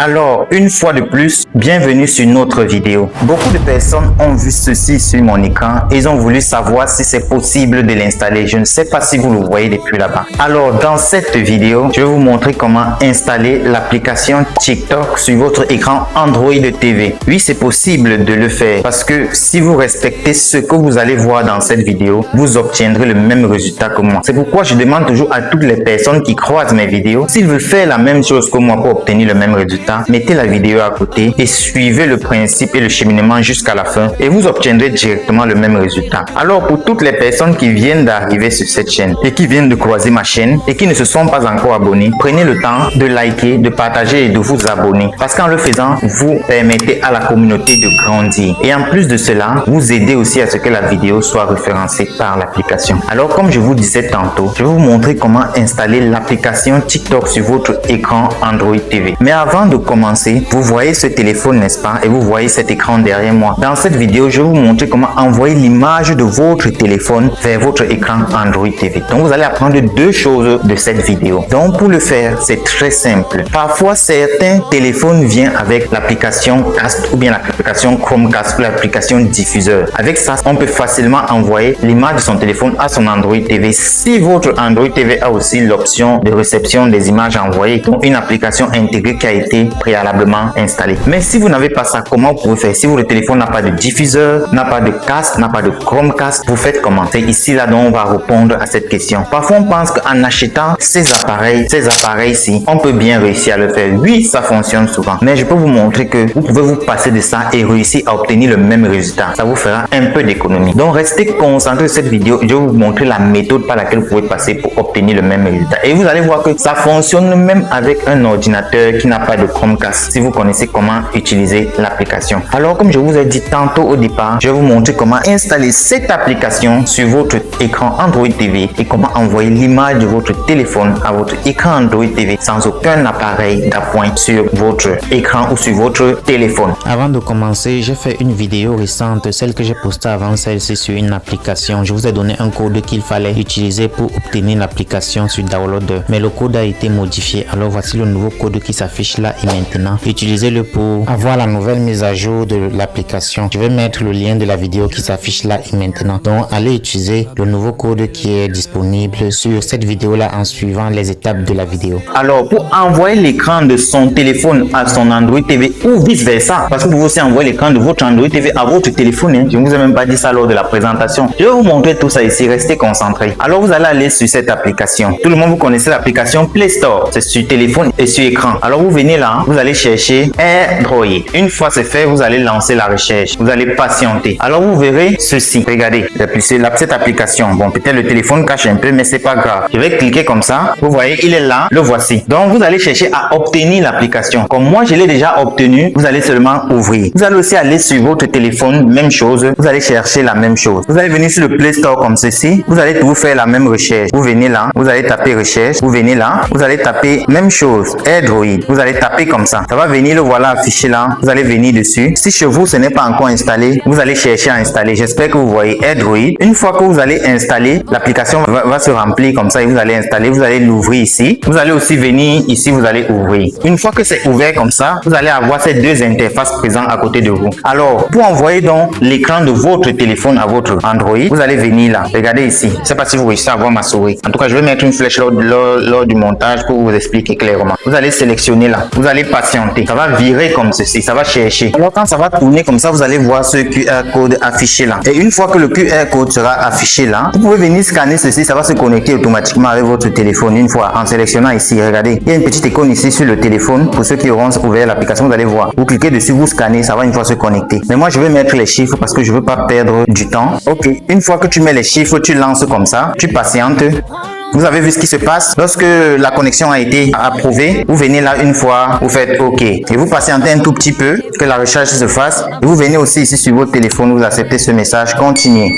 Alors, une fois de plus, bienvenue sur notre vidéo. Beaucoup de personnes ont vu ceci sur mon écran et ils ont voulu savoir si c'est possible de l'installer. Je ne sais pas si vous le voyez depuis là-bas. Alors, dans cette vidéo, je vais vous montrer comment installer l'application TikTok sur votre écran Android TV. Oui, c'est possible de le faire parce que si vous respectez ce que vous allez voir dans cette vidéo, vous obtiendrez le même résultat que moi. C'est pourquoi je demande toujours à toutes les personnes qui croisent mes vidéos, s'ils veulent faire la même chose que moi pour obtenir le même résultat, mettez la vidéo à côté et suivez le principe et le cheminement jusqu'à la fin et vous obtiendrez directement le même résultat. Alors pour toutes les personnes qui viennent d'arriver sur cette chaîne et qui viennent de croiser ma chaîne et qui ne se sont pas encore abonnés, prenez le temps de liker, de partager et de vous abonner parce qu'en le faisant, vous permettez à la communauté de grandir et en plus de cela, vous aidez aussi à ce que la vidéo soit référencée par l'application. Alors comme je vous disais tantôt, je vais vous montrer comment installer l'application TikTok sur votre écran Android TV. Mais avant de commencer, vous voyez ce téléphone, n'est-ce pas? Et vous voyez cet écran derrière moi. Dans cette vidéo, je vais vous montrer comment envoyer l'image de votre téléphone vers votre écran Android TV. Donc, vous allez apprendre deux choses de cette vidéo. Donc, pour le faire, c'est très simple. Parfois, certains téléphones viennent avec l'application Cast ou bien l'application Chromecast ou l'application diffuseur. Avec ça, on peut facilement envoyer l'image de son téléphone à son Android TV. Si votre Android TV a aussi l'option de réception des images envoyées, donc une application intégrée qui a été préalablement installée. Mais si vous n'avez pas ça, comment vous pouvez faire? Si votre téléphone n'a pas de diffuseur, n'a pas de cast, n'a pas de Chromecast, vous faites comment? C'est ici là dont on va répondre à cette question. Parfois, on pense qu'en achetant ces appareils-ci, on peut bien réussir à le faire. Oui, ça fonctionne souvent. Mais je peux vous montrer que vous pouvez vous passer de ça et réussir à obtenir le même résultat. Ça vous fera un peu d'économie. Donc, restez concentrés sur cette vidéo. Je vais vous montrer la méthode par laquelle vous pouvez passer pour obtenir le même résultat. Et vous allez voir que ça fonctionne même avec un ordinateur qui n'a pas de Chromecast, si vous connaissez comment utiliser l'application. Alors, comme je vous ai dit tantôt au départ, je vais vous montrer comment installer cette application sur votre écran Android TV et comment envoyer l'image de votre téléphone à votre écran Android TV sans aucun appareil d'appoint sur votre écran ou sur votre téléphone. Avant de commencer, j'ai fait une vidéo récente, celle que j'ai postée avant celle-ci sur une application. Je vous ai donné un code qu'il fallait utiliser pour obtenir l'application sur Downloader, mais le code a été modifié. Alors voici le nouveau code qui s'affiche là et maintenant. Utilisez-le pour avoir la nouvelle mise à jour de l'application. Je vais mettre le lien de la vidéo qui s'affiche là et maintenant. Donc allez utiliser le nouveau code qui est disponible sur cette vidéo là en suivant les étapes de la vidéo. Alors pour envoyer l'écran de son téléphone à son Android TV ou vice versa, parce que vous pouvez aussi envoyer l'écran de votre Android TV à votre téléphone, hein. Je ne vous ai même pas dit ça lors de la présentation. Je vais vous montrer tout ça ici, restez concentrés. Alors vous allez aller sur cette application. Tout le monde vous connaissez l'application Play Store, c'est sur téléphone et sur écran. Alors vous venez là, vous allez chercher Android. Une fois c'est fait, vous allez lancer la recherche. Vous allez patienter. Alors vous verrez ceci. Regardez, c'est cette application. Bon, peut-être le téléphone cache un peu, mais c'est pas grave. Je vais cliquer comme ça. Vous voyez, il est là. Le voici. Donc vous allez chercher à obtenir l'application. Comme moi, je l'ai déjà obtenu, vous allez seulement ouvrir. Vous allez aussi aller sur votre téléphone, même chose. Vous allez chercher la même chose. Vous allez venir sur le Play Store comme ceci. Vous allez vous faire la même recherche. Vous venez là. Vous allez taper recherche. Vous venez là. Vous allez taper même chose. Android. Vous allez taper comme ça. Ça va venir, le voilà affiché là. Vous allez venir dessus. Si chez vous, ce n'est pas encore installé, vous allez chercher à installer. J'espère que vous voyez Android. Une fois que vous allez installer, l'application va se remplir comme ça et vous allez installer. Vous allez l'ouvrir ici. Vous allez aussi venir ici. Vous allez ouvrir. Une fois que c'est ouvert comme ça, vous allez avoir ces deux interfaces présentes à côté de vous. Alors, pour envoyer donc l'écran de votre téléphone à votre Android, vous allez venir là. Regardez ici. Je ne sais pas si vous réussissez à voir ma souris. En tout cas, je vais mettre une flèche lors du montage pour vous expliquer clairement. Vous allez sélectionner là. Vous allez patienter. Ça va virer comme ceci. Ça va chercher. Alors, quand ça va tourner comme ça, vous allez voir ce QR code affiché là. Et une fois que le QR code sera affiché là, vous pouvez venir scanner ceci. Ça va se connecter automatiquement avec votre téléphone. Une fois en sélectionnant ici, regardez. Il y a une petite icône ici sur le téléphone. Pour ceux qui auront ouvert l'application, vous allez voir. Vous cliquez dessus, vous scannez. Ça va une fois se connecter. Mais moi, je vais mettre les chiffres parce que je veux pas perdre du temps. Ok. Une fois que tu mets les chiffres, tu lances comme ça. Tu patientes. Vous avez vu ce qui se passe lorsque la connexion a été approuvée. Vous venez là une fois, vous faites OK. Et vous patientez un tout petit peu que la recherche se fasse. Et vous venez aussi ici sur votre téléphone, vous acceptez ce message, continuez.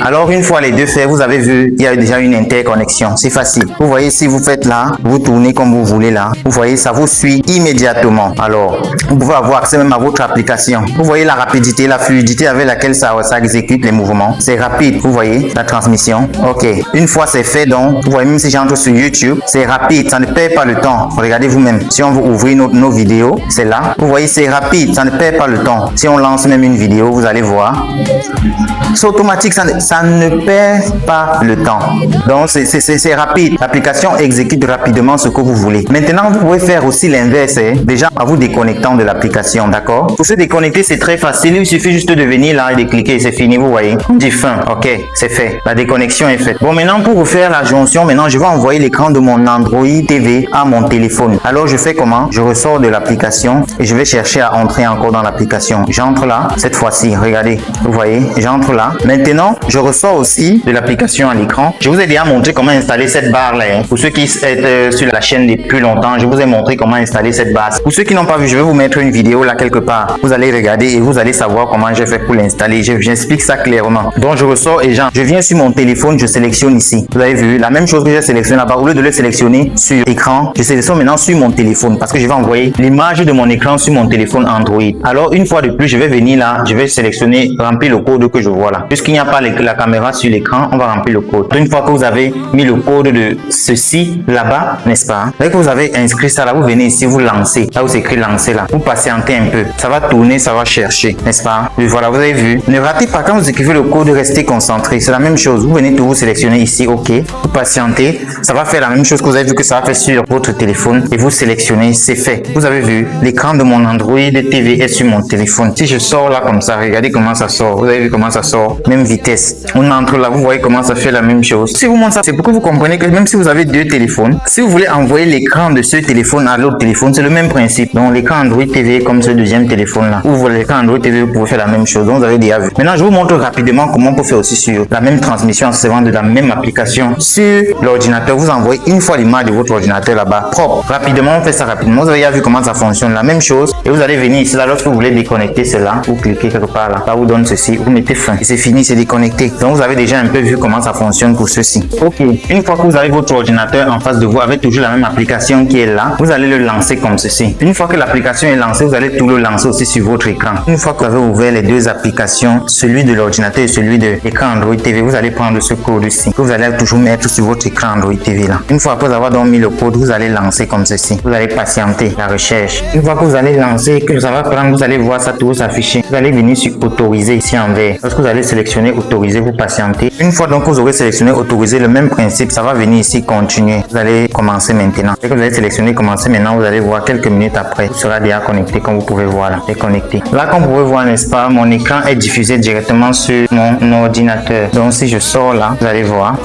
Alors une fois les deux faits, vous avez vu, il y a déjà une interconnexion. C'est facile. Vous voyez, si vous faites là, vous tournez comme vous voulez là. Vous voyez, ça vous suit immédiatement. Alors, vous pouvez avoir accès même à votre application. Vous voyez la rapidité, la fluidité avec laquelle ça exécute les mouvements. C'est rapide. Vous voyez la transmission. OK. Une fois c'est fait, donc, vous voyez voyez, même si j'entre sur YouTube, c'est rapide, ça ne perd pas le temps. Regardez vous-même. Si on veut ouvrir nos vidéos, c'est là. Vous voyez, c'est rapide, ça ne perd pas le temps. Si on lance même une vidéo, vous allez voir. C'est automatique, ça ne perd pas le temps. Donc, c'est rapide. L'application exécute rapidement ce que vous voulez. Maintenant, vous pouvez faire aussi l'inverse. Déjà, en vous déconnectant de l'application, d'accord? Pour se déconnecter, c'est très facile. Il suffit juste de venir là et de cliquer. C'est fini, vous voyez. On dit fin. OK, c'est fait. La déconnexion est faite. Bon, maintenant, pour vous faire la jonction, maintenant, je vais envoyer l'écran de mon Android TV à mon téléphone. Alors, je fais comment? Je ressors de l'application et je vais chercher à entrer encore dans l'application. J'entre là. Cette fois-ci, regardez. Vous voyez, j'entre là. Maintenant, je ressors aussi de l'application à l'écran. Je vous ai déjà montré comment installer cette barre-là. Pour ceux qui sont sur la chaîne depuis longtemps, je vous ai montré comment installer cette barre. Pour ceux qui n'ont pas vu, je vais vous mettre une vidéo là quelque part. Vous allez regarder et vous allez savoir comment j'ai fait pour l'installer. J'explique ça clairement. Donc, je ressors et je viens sur mon téléphone, je sélectionne ici. Vous avez vu, la même chose que j'ai sélectionné là-bas. Au lieu de le sélectionner sur écran, je sélectionne maintenant sur mon téléphone parce que je vais envoyer l'image de mon écran sur mon téléphone Android. Alors, une fois de plus, je vais venir là, je vais sélectionner, remplir le code que je vois là. Puisqu'il n'y a pas la caméra sur l'écran, on va remplir le code. Une fois que vous avez mis le code de ceci là-bas, n'est-ce pas? Dès que vous avez inscrit ça là, vous venez ici, vous lancez. Là où c'est écrit lancer là. Vous patientez un peu. Ça va tourner, ça va chercher, n'est-ce pas? Et voilà, vous avez vu. Ne ratez pas quand vous écrivez le code, restez concentré. C'est la même chose. Vous venez tout vous sélectionner ici, OK. Vous patientez. Ça va faire la même chose que vous avez vu que ça va faire sur votre téléphone et vous sélectionnez, c'est fait. Vous avez vu, l'écran de mon Android TV est sur mon téléphone. Si je sors là comme ça, regardez comment ça sort. Vous avez vu comment ça sort? Même vitesse. On entre là, vous voyez comment ça fait la même chose. Si vous montrez ça, c'est pour que vous compreniez que même si vous avez deux téléphones, si vous voulez envoyer l'écran de ce téléphone à l'autre téléphone, c'est le même principe. Donc l'écran Android TV comme ce deuxième téléphone là. Ou vous voulez l'écran Android TV, vous pouvez faire la même chose. Donc vous avez déjà vu. Maintenant, je vous montre rapidement comment on peut faire aussi sur la même transmission en servant de la même application sur l'ordinateur. Vous envoyez une fois l'image de votre ordinateur là-bas, propre. Rapidement, on fait ça rapidement. Vous avez déjà vu comment ça fonctionne. La même chose. Et vous allez venir ici là, lorsque vous voulez déconnecter cela, vous cliquez quelque part là. Là vous donne ceci, vous mettez fin. Et c'est fini, c'est déconnecté. Donc vous avez déjà un peu vu comment ça fonctionne pour ceci. OK. Une fois que vous avez votre ordinateur en face de vous avec toujours la même application qui est là, vous allez le lancer comme ceci. Une fois que l'application est lancée, vous allez tout le lancer aussi sur votre écran. Une fois que vous avez ouvert les deux applications, celui de l'ordinateur et celui de l'écran Android TV, vous allez prendre ce code ici que vous allez toujours mettre sur votre écran Android TV là. Une fois après avoir donc mis le code, vous allez lancer comme ceci. Vous allez patienter la recherche. Une fois que vous allez lancer, que ça va prendre, vous allez voir ça tout s'afficher. Vous allez venir sur autoriser ici en vert. Lorsque vous allez sélectionner autoriser, vous patientez. Une fois donc que vous aurez sélectionné autoriser, le même principe, ça va venir ici continuer. Vous allez commencer maintenant. Dès que vous allez sélectionner commencer maintenant, vous allez voir quelques minutes après, il sera déjà connecté comme vous pouvez voir là, déconnecté. Là, comme vous pouvez voir, n'est-ce pas, mon écran est diffusé directement sur mon ordinateur. Donc si je sors là, vous allez voir.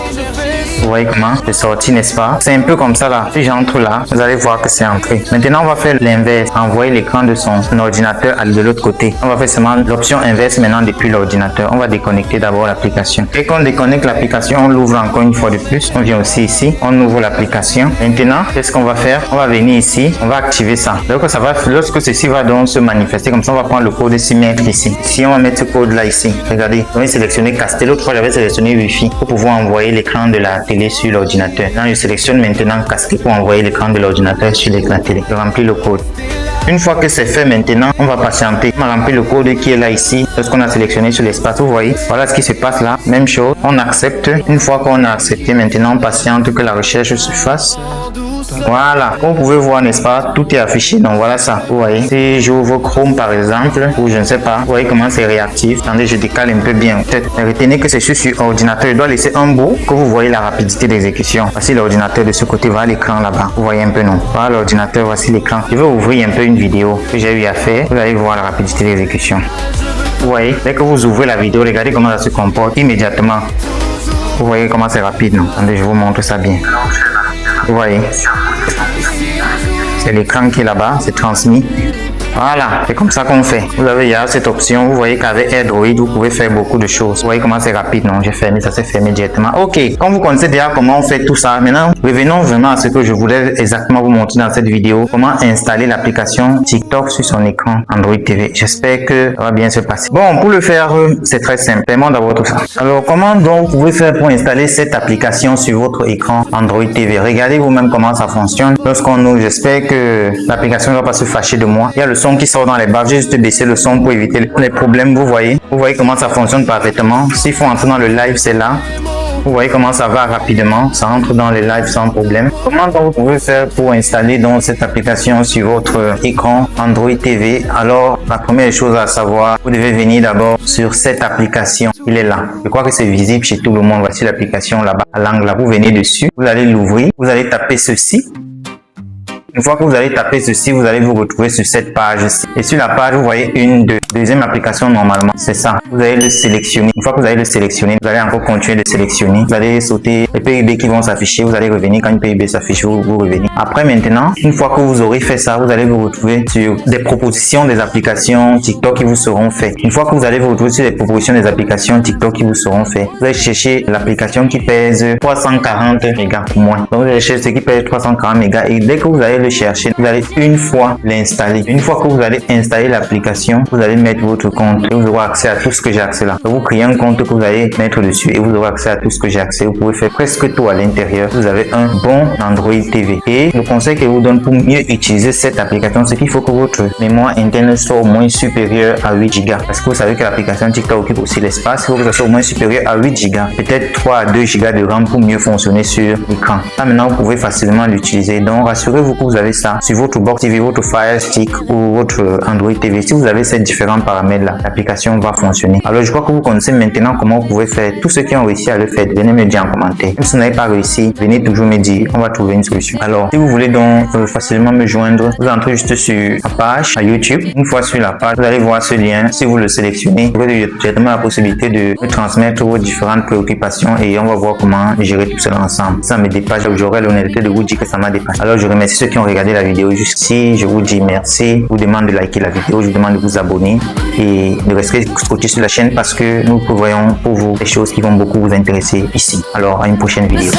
Vous voyez comment c'est sorti, n'est-ce pas? C'est un peu comme ça là. Si j'entre là, vous allez voir que c'est entré. Maintenant, on va faire l'inverse. Envoyer l'écran de son ordinateur de l'autre côté. On va faire seulement l'option inverse maintenant depuis l'ordinateur. On va déconnecter d'abord l'application. Dès qu'on déconnecte l'application, on l'ouvre encore une fois de plus. On vient aussi ici. On ouvre l'application. Maintenant, qu'est-ce qu'on va faire? On va venir ici. On va activer ça. Donc, ça va, lorsque ceci va donc se manifester comme ça, on va prendre le code et s'y mettre ici. Si on va mettre ce code là ici. Regardez. On va sélectionner Castel. L'autre fois, j'avais sélectionné Wi-Fi pour pouvoir envoyer l'écran de la télé sur l'ordinateur. Là, je sélectionne maintenant casque pour envoyer l'écran de l'ordinateur sur l'écran télé. Je remplis le code. Une fois que c'est fait maintenant, on va patienter. On va remplir le code qui est là ici. Lorsqu'on a sélectionné sur l'espace, vous voyez, voilà ce qui se passe là. Même chose, on accepte. Une fois qu'on a accepté, maintenant on patiente que la recherche se fasse. Voilà, comme vous pouvez voir, n'est-ce pas, tout est affiché. Donc voilà ça, vous voyez. Si j'ouvre Chrome par exemple, ou je ne sais pas, vous voyez comment c'est réactif. Attendez, je décale un peu bien. Peut-être retenez que c'est sur ordinateur. Il doit laisser un bout que vous voyez la rapidité d'exécution. Voici l'ordinateur de ce côté, voilà l'écran là-bas. Vous voyez un peu, non? Voilà l'ordinateur, voici l'écran. Je vais ouvrir un peu une vidéo que j'ai eu à faire. Vous allez voir la rapidité d'exécution. Vous voyez, dès que vous ouvrez la vidéo, regardez comment ça se comporte immédiatement. Vous voyez comment c'est rapide, non? Attendez, je vous montre ça bien. Vous voyez, c'est l'écran qui est là-bas, c'est transmis. Voilà, c'est comme ça qu'on fait. Vous avez il y a cette option, vous voyez qu'avec Android, vous pouvez faire beaucoup de choses. Vous voyez comment c'est rapide, non? J'ai fermé, ça s'est fermé directement. Ok, quand vous connaissez déjà comment on fait tout ça, maintenant, revenons vraiment à ce que je voulais exactement vous montrer dans cette vidéo. Comment installer l'application TikTok sur son écran Android TV. J'espère que ça va bien se passer. Bon, pour le faire, c'est très simple. Paiement d'abord tout ça. Alors, comment donc vous pouvez faire pour installer cette application sur votre écran Android TV? Regardez vous-même comment ça fonctionne. Lorsqu'on ouvre, j'espère que l'application ne va pas se fâcher de moi. Il y a le son qui sort dans les barres. J'ai juste baissé le son pour éviter les problèmes. Vous voyez comment ça fonctionne parfaitement. S'il faut entrer dans le live, c'est là. Vous Vous voyez comment ça va rapidement, ça entre dans les lives sans problème. Comment donc vous pouvez faire pour installer donc cette application sur votre écran Android TV? Alors, la première chose à savoir, vous devez venir d'abord sur cette application. Il est là. Je crois que c'est visible chez tout le monde. Voici l'application là-bas, à l'angle là. Vous venez dessus, vous allez l'ouvrir, vous allez taper ceci. Une fois que vous allez taper ceci, vous allez vous retrouver sur cette page-ci. Et sur la page, vous voyez deuxième application normalement. C'est ça. Vous allez le sélectionner. Une fois que vous allez le sélectionner, vous allez encore continuer de sélectionner. Vous allez sauter les PIB qui vont s'afficher. Vous allez revenir. Quand une PIB s'affiche, vous revenez. Après maintenant, une fois que vous aurez fait ça, vous allez vous retrouver sur des propositions des applications TikTok qui vous seront faites. Une fois que vous allez vous retrouver sur les propositions des applications TikTok qui vous seront faites, vous allez chercher l'application qui pèse 340 mégas ou moins. Donc vous allez chercher ce qui pèse 340 mégas et dès que vous allez le chercher, vous allez une fois l'installer. Une fois que vous allez installer l'application, vous allez mettre votre compte et vous aurez accès à tout ce que j'ai accès là. Donc, vous créez un compte que vous allez mettre dessus et vous aurez accès à tout ce que j'ai accès. Vous pouvez faire presque tout à l'intérieur. Vous avez un bon Android TV. Et le conseil que je vous donne pour mieux utiliser cette application, c'est qu'il faut que votre mémoire interne soit au moins supérieure à 8 Go. Parce que vous savez que l'application TikTok occupe aussi l'espace. Il faut que ça soit au moins supérieur à 8 Go. Peut-être 3 à 2 Go de RAM pour mieux fonctionner sur l'écran. Là maintenant, vous pouvez facilement l'utiliser. Donc rassurez-vous que vous avez ça sur votre box TV, votre Fire Stick ou votre Android TV. Si vous avez ces différents paramètres là, l'application va fonctionner. Alors je crois que vous connaissez maintenant comment vous pouvez faire. Tous ceux qui ont réussi à le faire, venez me dire en commentaire. Même si vous n'avez pas réussi, venez toujours me dire, on va trouver une solution. Alors si vous voulez donc facilement me joindre, vous entrez juste sur la page à YouTube. Une fois sur la page, vous allez voir ce lien. Si vous le sélectionnez, vous avez directement la possibilité de me transmettre vos différentes préoccupations et on va voir comment gérer tout cela ensemble. Ça me dépasse, j'aurai l'honnêteté de vous dire que ça m'a dépassé. Alors je remercie ceux qui ont regardé la vidéo jusqu'ici. Je vous dis merci. Je vous demande de liker la vidéo. Je vous demande de vous abonner et de rester scotché sur la chaîne parce que nous prévoyons pour vous des choses qui vont beaucoup vous intéresser ici. Alors à une prochaine vidéo.